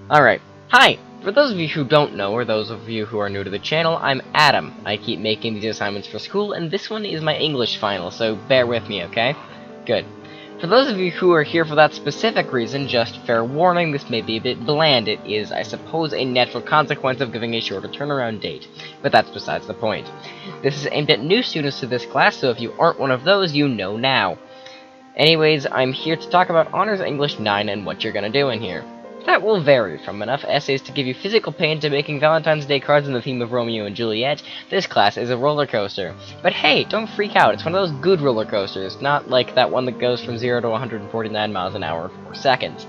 Alright, hi! For those of you who don't know, or those of you who are new to the channel, I'm Adam. I keep making these assignments for school, and this one is my English final, so bear with me, okay? Good. For those of you who are here for that specific reason, just fair warning, this may be a bit bland. It is, I suppose, a natural consequence of giving a shorter turnaround date, but that's besides the point. This is aimed at new students to this class, so if you aren't one of those, you know now. Anyways, I'm here to talk about Honors English 9 and what you're gonna do in here. That will vary from enough essays to give you physical pain to making Valentine's Day cards in the theme of Romeo and Juliet. This class is a roller coaster. But hey, don't freak out, it's one of those good roller coasters, not like that one that goes from 0 to 149 miles an hour in 4 seconds.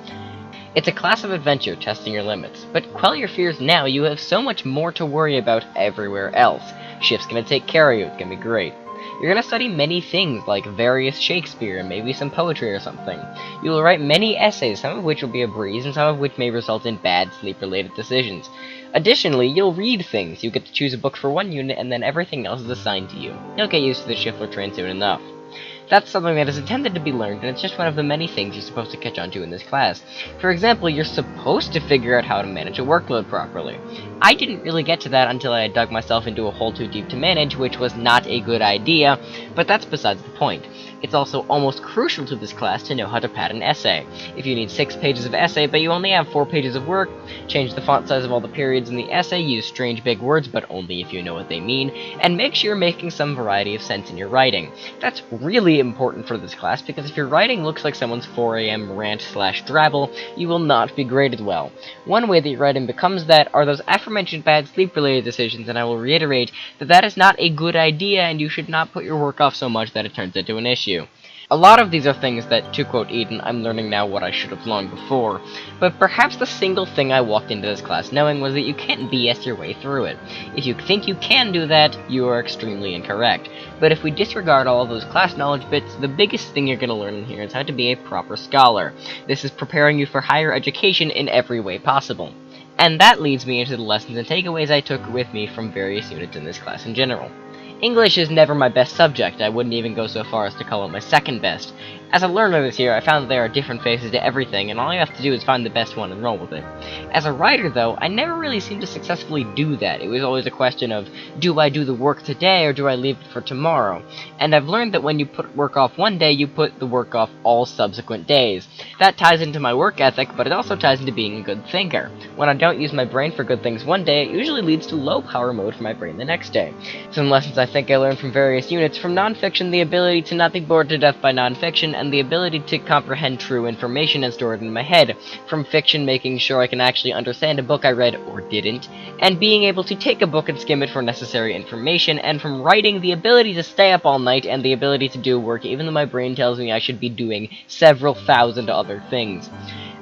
It's a class of adventure, testing your limits. But quell your fears now, you have so much more to worry about everywhere else. Shift's gonna take care of you, it's gonna be great. You're gonna study many things, like various Shakespeare, and maybe some poetry or something. You will write many essays, some of which will be a breeze, and some of which may result in bad sleep-related decisions. Additionally, you'll read things. You get to choose a book for one unit, and then everything else is assigned to you. You'll get used to the Schiffler train soon enough. That's something that is intended to be learned, and it's just one of the many things you're supposed to catch on to in this class. For example, you're supposed to figure out how to manage a workload properly. I didn't really get to that until I had dug myself into a hole too deep to manage, which was not a good idea, but that's besides the point. It's also almost crucial to this class to know how to pad an essay. If you need 6 pages of essay, but you only have 4 pages of work, change the font size of all the periods in the essay, use strange big words, but only if you know what they mean, and make sure you're making some variety of sense in your writing. That's really important for this class, because if your writing looks like someone's 4 AM rant/drabble, you will not be graded well. One way that your writing becomes that are those aforementioned bad sleep-related decisions, and I will reiterate that that is not a good idea, and you should not put your work off so much that it turns into an issue. A lot of these are things that, to quote Eden, I'm learning now what I should have long before, but perhaps the single thing I walked into this class knowing was that you can't BS your way through it. If you think you can do that, you are extremely incorrect. But if we disregard all of those class knowledge bits, the biggest thing you're going to learn in here is how to be a proper scholar. This is preparing you for higher education in every way possible. And that leads me into the lessons and takeaways I took with me from various units in this class in general. English is never my best subject. I wouldn't even go so far as to call it my second best. As a learner this year, I found that there are different faces to everything, and all you have to do is find the best one and roll with it. As a writer, though, I never really seemed to successfully do that. It was always a question of, do I do the work today, or do I leave it for tomorrow? And I've learned that when you put work off one day, you put the work off all subsequent days. That ties into my work ethic, but it also ties into being a good thinker. When I don't use my brain for good things one day, it usually leads to low power mode for my brain the next day. Some lessons I think I learned from various units: from nonfiction, the ability to not be bored to death by nonfiction, and the ability to comprehend true information and store it in my head. From fiction, making sure I can actually understand a book I read or didn't, and being able to take a book and skim it for necessary information. And from writing, the ability to stay up all night and the ability to do work even though my brain tells me I should be doing several thousand other things.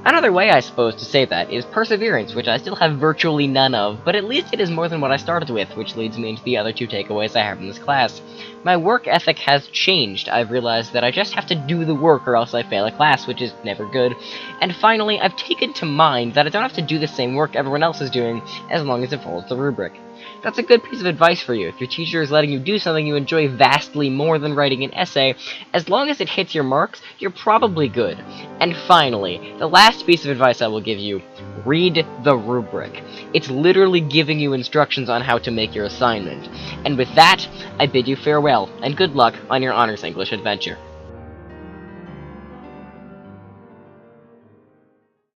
Another way, I suppose, to say that is perseverance, which I still have virtually none of, but at least it is more than what I started with, which leads me into the other 2 takeaways I have from this class. My work ethic has changed. I've realized that I just have to do the work or else I fail a class, which is never good. And finally, I've taken to mind that I don't have to do the same work everyone else is doing, as long as it follows the rubric. That's a good piece of advice for you. If your teacher is letting you do something you enjoy vastly more than writing an essay, as long as it hits your marks, you're probably good. And finally, the last piece of advice I will give you: read the rubric. It's literally giving you instructions on how to make your assignment. And with that, I bid you farewell, and good luck on your Honors English adventure.